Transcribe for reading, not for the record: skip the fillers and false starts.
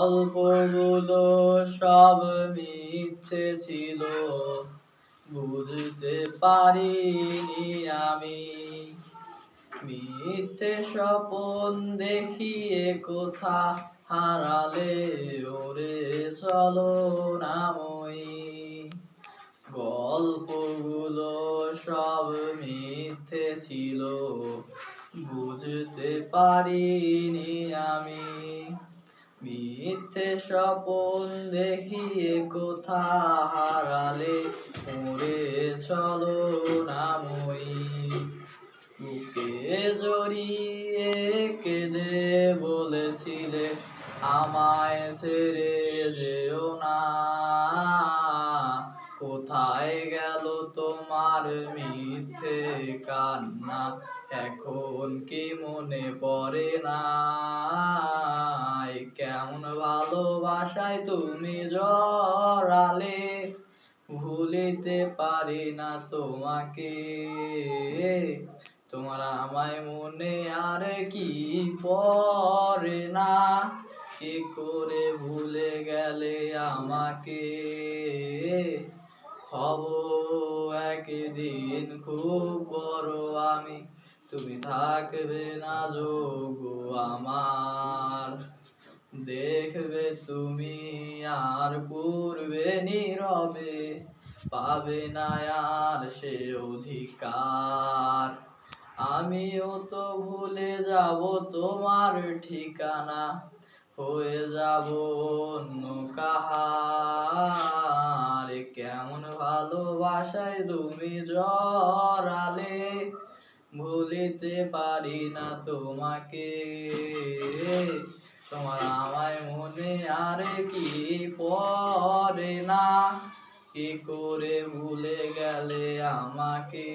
গল্পগুলো সব মিথ্যে ছিল, বুঝতে পারিনি আমি। মিথ্যে স্বপন দেখিয়ে কোথা হারালে ওরে চলো নাময়ী। গল্পগুলো সব মিথ্যে ছিল, বুঝতে পারিনি আমি। মিথ্যে স্বপন দেখিয়ে কোথা হারালে ওরে চলো নাময়ী। বুকে জড়িয়ে কেঁদে বলেছিলে আমায় ছেড়ে যেও না। কোথায় গেল তোমার মিথ্যে কান্না, এখন কি মনে পড়ে না? কেমন ভালোবাসায় তুমি জড়ালে, ভুলিতে পারি না তোমাকে। তোমার আমায় মনে আর কি পড়ে না, কি করে ভুলে গেলে আমাকে। হব একদিন খুব বড় আমি, তুমি থাকবে না যোগো আমার। দেখবে তুমি আর পূর্বে নীরবে, পাবে না আর সে অধিকার। আমিও তো ভুলে যাব তোমার ঠিকানা, হয়ে যাব অন্য কাহার। কেমন ভালোবাসায় তুমি জড়ালে, ভুলিতে পারি না তোমাকে। তোমার আমায় মনে আর কি পড়ে না, কি করে ভুলে গেলে আমাকে।